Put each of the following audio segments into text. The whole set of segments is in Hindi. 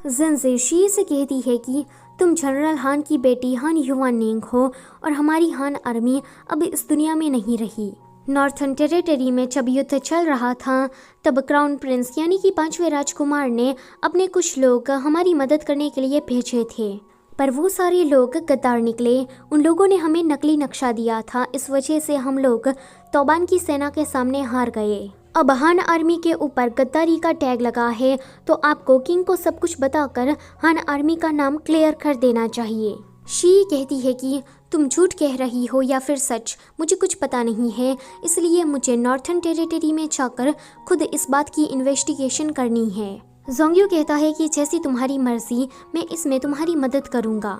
जिनसे शी से कहती है कि तुम जनरल हान की बेटी हान युवानिंग हो और हमारी हान आर्मी अब इस दुनिया में नहीं रही। नॉर्थर्न टेरिटरी में जब युद्ध चल रहा था तब क्राउन प्रिंस यानी कि 5वें राजकुमार ने अपने कुछ लोग हमारी मदद करने के लिए भेजे थे, पर वो सारे लोग गद्दार निकले। उन लोगों ने हमें नकली नक्शा दिया था, इस वजह से हम लोग तौबान की सेना के सामने हार गए। अब हान आर्मी के ऊपर गद्दारी का टैग लगा है, तो आपको किंग को सब कुछ बताकर हान आर्मी का नाम क्लियर कर देना चाहिए। शी कहती है कि तुम झूठ कह रही हो या फिर सच, मुझे कुछ पता नहीं है, इसलिए मुझे नॉर्थर्न टेरिटरी में जाकर खुद इस बात की इन्वेस्टिगेशन करनी है। जोंग्यू कहता है कि जैसी तुम्हारी मर्जी, मैं इसमें तुम्हारी मदद करूंगा।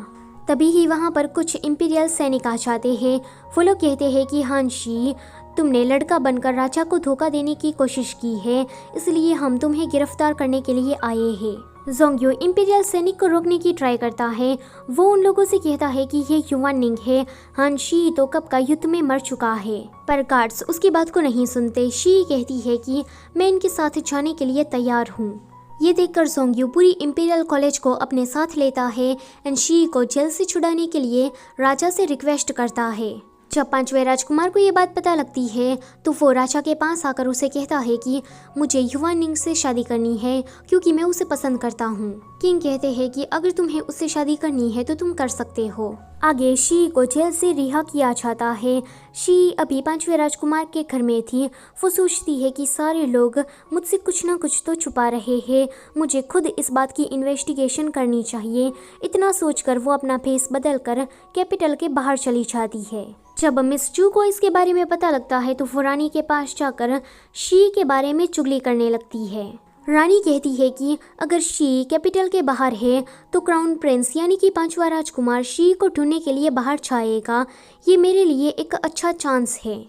तभी ही वहाँ पर कुछ इंपीरियल सैनिक आ जाते हैं। वो लोग कहते हैं कि हान शी, तुमने लड़का बनकर राजा को धोखा देने की कोशिश की है, इसलिए हम तुम्हें गिरफ्तार करने के लिए आए हैं। जोंग्यू इंपीरियल सैनिक को रोकने की ट्राई करता है। वो उन लोगों से कहता है कि ये युवानिंग है, हान शी तो कब का युद्ध में मर चुका है, पर गार्ड्स उसकी बात को नहीं सुनते। शी कहती है कि मैं इनके साथ जाने के लिए तैयार हूँ। ये देखकर जोंग्यू पूरी इंपीरियल कॉलेज को अपने साथ लेता है एंड शी को जेल से छुड़ाने के लिए राजा से रिक्वेस्ट करता है। जब 5वें राजकुमार को ये बात पता लगती है तो वो राजा के पास आकर उसे कहता है कि मुझे युवानिंग से शादी करनी है क्योंकि मैं उसे पसंद करता हूँ। किंग कहते हैं कि अगर तुम्हें उससे शादी करनी है तो तुम कर सकते हो। आगे शी को जेल से रिहा किया जाता है। शी अभी 5वें राजकुमार के घर में थी। वो सोचती है कि सारे लोग मुझसे कुछ ना कुछ तो छुपा रहे हैं, मुझे खुद इस बात की इन्वेस्टिगेशन करनी चाहिए। इतना सोचकर वो अपना फेस बदलकर कैपिटल के बाहर चली जाती है। जब मिस चू को इसके बारे में पता लगता है तो वो रानी के पास जाकर शी के बारे में चुगली करने लगती है। रानी कहती है कि अगर शी कैपिटल के बाहर है तो क्राउन प्रिंस यानी कि 5वां राजकुमार शी को ढूंढने के लिए बाहर जाएगा। ये मेरे लिए एक अच्छा चांस है।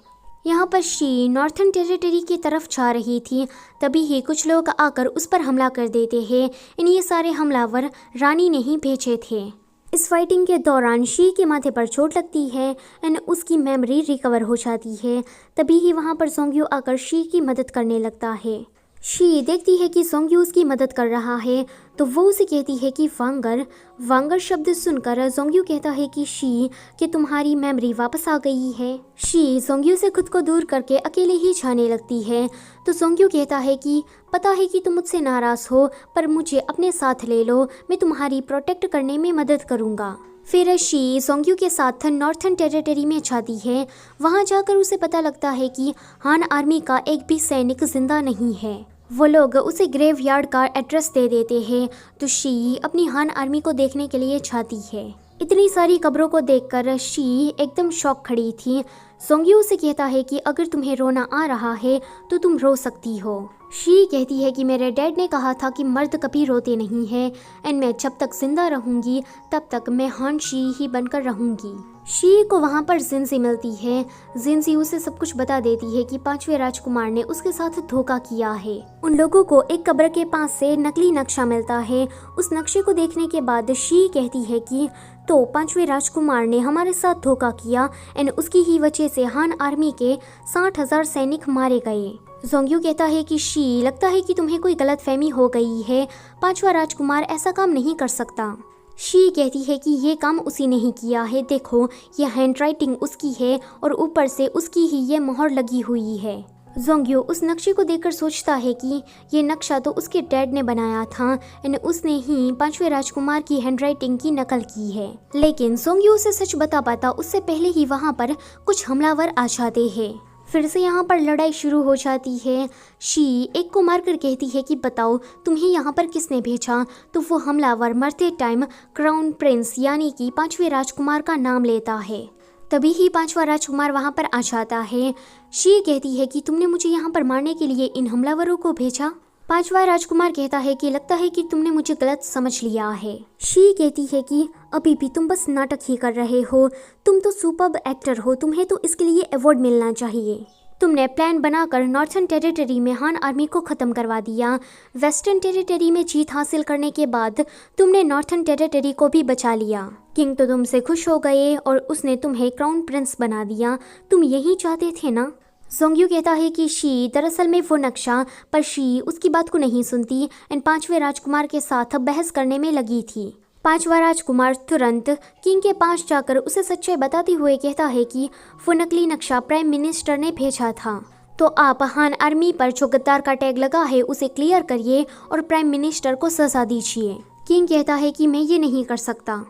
यहाँ पर शी नॉर्थर्न टेरिटरी की तरफ जा रही थी, तभी ही कुछ लोग आकर उस पर हमला कर देते हैं। ये सारे हमलावर रानी ने ही भेजे थे। इस फाइटिंग के दौरान शी के माथे पर चोट लगती है एंड उसकी मेमोरी रिकवर हो जाती है। तभी ही वहाँ पर जोंग्यू आकर शी की मदद करने लगता है। शी देखती है कि जोंग्यू उसकी मदद कर रहा है तो वो उसे कहती है कि वांगर शब्द सुनकर जोंग्यू कहता है कि शी कि तुम्हारी मेमोरी वापस आ गई है। शी जोंग्यू से खुद को दूर करके अकेले ही जाने लगती है तो जोंग्यू कहता है कि पता है कि तुम मुझसे नाराज हो, पर मुझे अपने साथ ले लो, मैं तुम्हारी प्रोटेक्ट करने में मदद करूँगा। फिर शी जोंग्यू के साथ नॉर्थर्न टेरिटरी में जाती है। वहाँ जाकर उसे पता लगता है कि हान आर्मी का एक भी सैनिक जिंदा नहीं है। वो लोग उसे ग्रेवयार्ड का एड्रेस दे देते हैं तो शी अपनी हान आर्मी को देखने के लिए जाती है। इतनी सारी कब्रों को देखकर शी एकदम शॉक खड़ी थी। जोंग्यू उसे कहता है कि अगर तुम्हें रोना आ रहा है तो तुम रो सकती हो। शी कहती है कि मेरे डैड ने कहा था कि मर्द कभी रोते नहीं हैं एंड मैं जब तक जिंदा रहूंगी तब तक मैं हान शी ही बनकर रहूंगी। शी को वहाँ पर जिनसी मिलती है। जिनसी उसे सब कुछ बता देती है कि 5वें राजकुमार ने उसके साथ धोखा किया है। उन लोगों को एक कब्र के पास से नकली नक्शा मिलता है। उस नक्शे को देखने के बाद शी कहती है कि तो 5वें राजकुमार ने हमारे साथ धोखा किया एंड उसकी ही वजह से हान आर्मी के 60,000 सैनिक मारे गए। जोंग्यू कहता है कि शी लगता है कि तुम्हें कोई गलतफहमी हो गई है, 5वां राजकुमार ऐसा काम नहीं कर सकता। शी कहती है कि ये काम उसी ने ही किया है, देखो ये हैंडराइटिंग उसकी है और ऊपर से उसकी ही ये मोहर लगी हुई है। जोंग्यू उस नक्शे को देखकर सोचता है कि ये नक्शा तो उसके डैड ने बनाया था एंड उसने ही 5वें राजकुमार की हैंडराइटिंग की नकल की है। लेकिन जोंग्यू उसे सच बता पाता उससे पहले ही वहाँ पर कुछ हमलावर आ जाते हैं। फिर से यहाँ पर लड़ाई शुरू हो जाती है। शी एक को मारकर कहती है कि बताओ तुम्हें यहाँ पर किसने भेजा, तो वो हमलावर मरते टाइम क्राउन प्रिंस यानी कि 5वें राजकुमार का नाम लेता है। तभी ही 5वां राजकुमार वहाँ पर आ जाता है। शी कहती है कि तुमने मुझे यहाँ पर मारने के लिए इन हमलावरों को भेजा। 5वां राजकुमार कहता है कि लगता है कि तुमने मुझे गलत समझ लिया है। शी कहती है कि अभी भी तुम बस नाटक ही कर रहे हो, तुम तो सुपर्ब एक्टर हो, तुम्हें तो इसके लिए अवार्ड मिलना चाहिए। तुमने प्लान बनाकर नॉर्थर्न टेरिटरी में हान आर्मी को ख़त्म करवा दिया। वेस्टर्न टेरिटरी में जीत हासिल करने के बाद तुमने नॉर्थर्न टेरिटरी को भी बचा लिया। किंग तो तुमसे खुश हो गए और उसने तुम्हें क्राउन प्रिंस बना दिया। तुम यही चाहते थे ना? जोंग्यू कहता है कि शी दरअसल में वो नक्शा, पर शी उसकी बात को नहीं सुनती एंड पांचवें राजकुमार के साथ बहस करने में लगी थी। पांचवा राजकुमार तुरंत किंग के पास जाकर उसे सच्चाई बताते हुए कहता है कि वो नकली नक्शा प्राइम मिनिस्टर ने भेजा था, तो आप हान आर्मी पर जो गद्दार का टैग लगा है उसे क्लियर करिए और प्राइम मिनिस्टर को सजा दीजिए। किंग कहता है कि मैं ये नहीं कर सकता,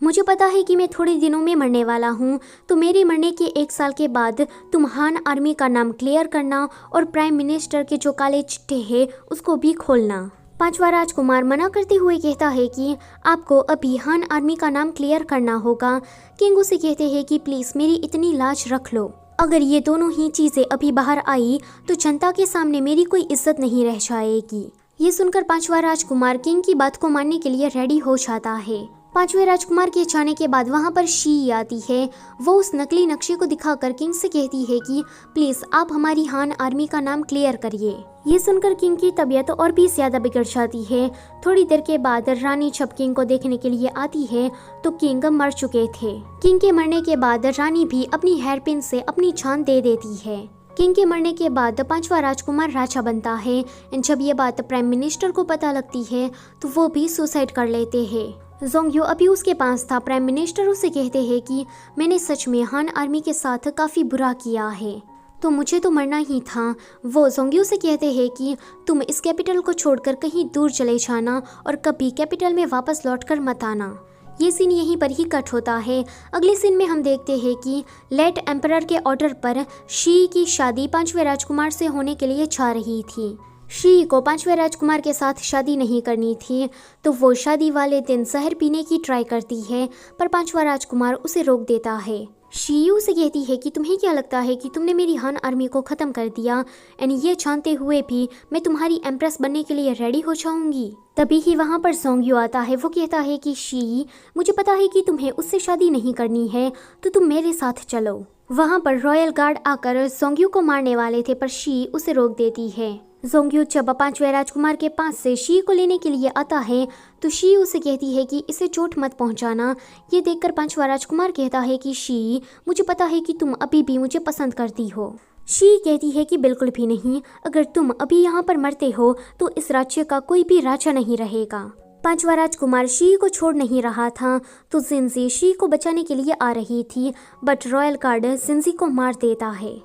मुझे पता है कि मैं थोड़े दिनों में मरने वाला हूँ, तो मेरे मरने के 1 साल के बाद तुम हान आर्मी का नाम क्लियर करना और प्राइम मिनिस्टर के जो काले चिट्ठे हैं उसको भी खोलना। पांचवा राजकुमार मना करते हुए कहता है कि आपको अभी हान आर्मी का नाम क्लियर करना होगा। किंग उसे कहते हैं कि प्लीज़ मेरी इतनी लाज रख लो, अगर ये दोनों ही चीज़ें अभी बाहर आई तो जनता के सामने मेरी कोई इज्जत नहीं रह जाएगी। ये सुनकर पांचवा राजकुमार किंग की बात को मानने के लिए रेडी हो जाता है। पांचवें राजकुमार के जाने के बाद वहाँ पर शी आती है। वो उस नकली नक्शे को दिखाकर किंग से कहती है कि प्लीज़ आप हमारी हान आर्मी का नाम क्लियर करिए। ये सुनकर किंग की तबीयत और भी ज़्यादा बिगड़ जाती है। थोड़ी देर के बाद रानी जब किंग को देखने के लिए आती है तो किंग मर चुके थे। किंग के मरने के बाद रानी भी अपनी हेयर पिन से अपनी जान दे देती है। किंग के मरने के बाद पांचवा राजकुमार राजा बनता है एंड जब ये बात प्राइम मिनिस्टर को पता लगती है तो वो भी सुसाइड कर लेते हैं। जोंग्यू अभी उसके पास था। प्राइम मिनिस्टर उसे कहते हैं कि मैंने सच में हान आर्मी के साथ काफ़ी बुरा किया है, तो मुझे तो मरना ही था। वो जोंग्यू से कहते हैं कि तुम इस कैपिटल को छोड़कर कहीं दूर चले जाना और कभी कैपिटल में वापस लौटकर मत आना। ये सीन यहीं पर ही कट होता है। अगले सीन में हम देखते हैं कि लेट एम्परर के ऑर्डर पर शी की शादी पांचवें राजकुमार से होने के लिए जा रही थी। शी को पांचवें राजकुमार के साथ शादी नहीं करनी थी, तो वो शादी वाले दिन जहर पीने की ट्राई करती है, पर पांचवा राजकुमार उसे रोक देता है। शी उसे कहती है कि तुम्हें क्या लगता है कि तुमने मेरी हान आर्मी को ख़त्म कर दिया एंड ये जानते हुए भी मैं तुम्हारी एम्प्रेस बनने के लिए रेडी हो जाऊंगी। तभी ही वहाँ पर जोंग्यू आता है। वो कहता है कि शी, मुझे पता है कि तुम्हें उससे शादी नहीं करनी है, तो तुम मेरे साथ चलो। वहाँ पर रॉयल गार्ड आकर जोंग्यू को मारने वाले थे, पर शी उसे रोक देती है। जोंग्यू जब पांचवें राजकुमार के पास से शी को लेने के लिए आता है तो शी उसे कहती है कि इसे चोट मत पहुंचाना। ये देखकर पांचवा राजकुमार कहता है कि शी, मुझे पता है कि तुम अभी भी मुझे पसंद करती हो। शी कहती है कि बिल्कुल भी नहीं, अगर तुम अभी यहाँ पर मरते हो तो इस राज्य का कोई भी राजा नहीं रहेगा। पांचवा राजकुमार शी को छोड़ नहीं रहा था, तो जिंजी शी को बचाने के लिए आ रही थी, बट रॉयल गार्ड जिंजी को मार देता है।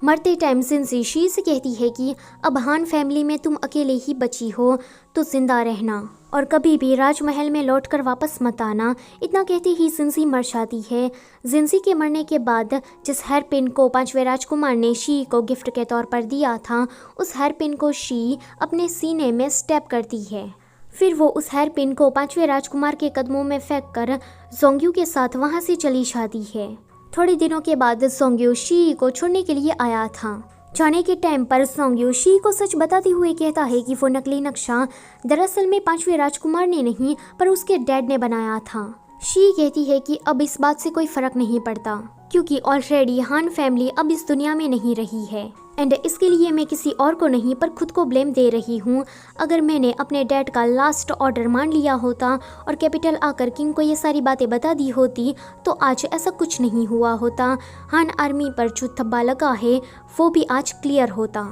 मरते टाइम जिंजी शी से कहती है कि अब हान फैमिली में तुम अकेले ही बची हो, तो जिंदा रहना और कभी भी राजमहल में लौटकर वापस मत आना। इतना कहते ही जिंजी मर जाती है। जिंजी के मरने के बाद जिस हेयर पिन को पांचवें राजकुमार ने शी को गिफ्ट के तौर पर दिया था, उस हेयर पिन को शी अपने सीने में स्टेप करती है। फिर वो उस हेयर पिन को पांचवें राजकुमार के कदमों में फेंक कर जोंग्यू के साथ वहाँ से चली जाती है। थोड़े दिनों के बाद जोंग्यू शी को छोड़ने के लिए आया था। जाने के टाइम पर जोंग्यू शी को सच बताते हुए कहता है कि वो नकली नक्शा दरअसल में पांचवें राजकुमार ने नहीं, पर उसके डैड ने बनाया था। शी कहती है कि अब इस बात से कोई फर्क नहीं पड़ता, क्योंकि ऑलरेडी हान फैमिली अब इस दुनिया में नहीं रही है एंड इसके लिए मैं किसी और को नहीं पर खुद को ब्लेम दे रही हूँ। अगर मैंने अपने डैड का लास्ट ऑर्डर मान लिया होता और कैपिटल आकर किंग को ये सारी बातें बता दी होती तो आज ऐसा कुछ नहीं हुआ होता। हान आर्मी पर जो धब्बा लगा है वो भी आज क्लियर होता।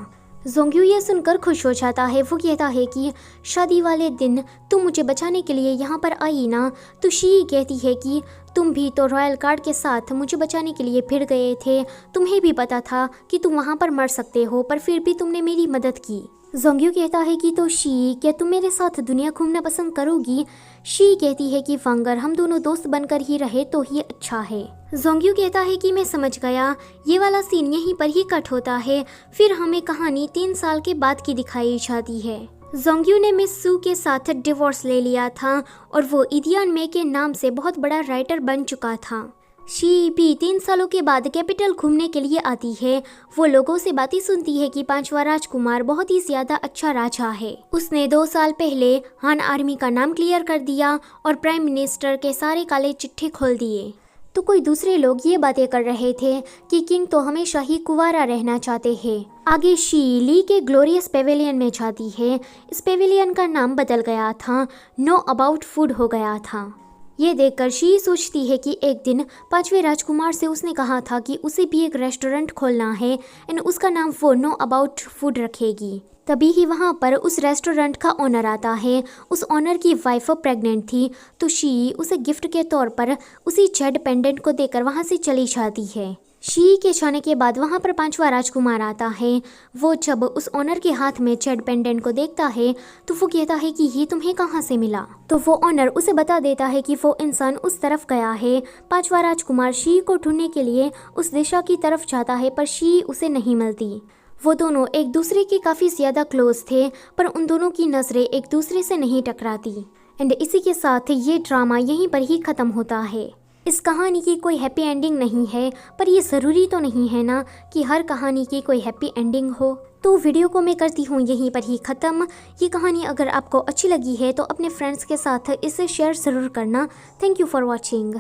जोंग्यू ये सुनकर खुश हो जाता है। वो कहता है कि शादी वाले दिन तुम मुझे बचाने के लिए यहाँ पर आई ना, तो शी कहती है कि तुम भी तो रॉयल गार्ड के साथ मुझे बचाने के लिए फिर गए थे, तुम्हें भी पता था कि तुम वहाँ पर मर सकते हो, पर फिर भी तुमने मेरी मदद की। जोंग्यू कहता है कि तो शी, क्या तुम मेरे साथ दुनिया घूमना पसंद करोगी? शी कहती है कि वांगर हम दोनों दोस्त बनकर ही रहे तो ही अच्छा है। जोंग्यू कहता है कि मैं समझ गया। ये वाला सीन यहीं पर ही कट होता है। फिर हमें कहानी 3 साल के बाद की दिखाई जाती है। जोंग्यू ने मिस सू के साथ डिवोर्स ले लिया था और वो इदियान मे के नाम से बहुत बड़ा राइटर बन चुका था। शी भी 3 सालों के बाद कैपिटल घूमने के लिए आती है। वो लोगों से बातें सुनती है कि पांचवा राजकुमार बहुत ही ज्यादा अच्छा राजा है। उसने 2 साल पहले हान आर्मी का नाम क्लियर कर दिया और प्राइम मिनिस्टर के सारे काले चिट्ठे खोल दिए। तो कोई दूसरे लोग ये बातें कर रहे थे कि किंग तो हमेशा ही कुंवारा रहना चाहते हैं। आगे शी ली के ग्लोरियस पेविलियन में जाती है। इस पेविलियन का नाम बदल गया था, नो अबाउट फूड हो गया था। ये देखकर शी सोचती है कि एक दिन 5वें राजकुमार से उसने कहा था कि उसे भी एक रेस्टोरेंट खोलना है एंड उसका नाम वो नो अबाउट फूड रखेगी। तभी ही वहाँ पर उस रेस्टोरेंट का ओनर आता है। उस ओनर की वाइफ प्रेग्नेंट थी, तो शी उसे गिफ्ट के तौर पर उसी जेड पेंडेंट को देकर वहाँ से चली जाती है। शी के जाने के बाद वहाँ पर 5वां राजकुमार आता है। वो जब उस ओनर के हाथ में जेड पेंडेंट को देखता है तो वो कहता है कि ये तुम्हें कहाँ से मिला। तो वो ओनर उसे बता देता है कि वो इंसान उस तरफ गया है। 5वां राजकुमार शी को ढूंढने के लिए उस दिशा की तरफ जाता है, पर शी उसे नहीं मिलती। वो दोनों एक दूसरे के काफ़ी ज़्यादा क्लोज थे, पर उन दोनों की नज़रें एक दूसरे से नहीं टकराती। एंड इसी के साथ ये ड्रामा यहीं पर ही ख़त्म होता है। इस कहानी की कोई हैप्पी एंडिंग नहीं है, पर ये ज़रूरी तो नहीं है ना कि हर कहानी की कोई हैप्पी एंडिंग हो। तो वीडियो को मैं करती हूँ यहीं पर ही ख़त्म। ये कहानी अगर आपको अच्छी लगी है तो अपने फ्रेंड्स के साथ इसे शेयर ज़रूर करना। Thank you for watching.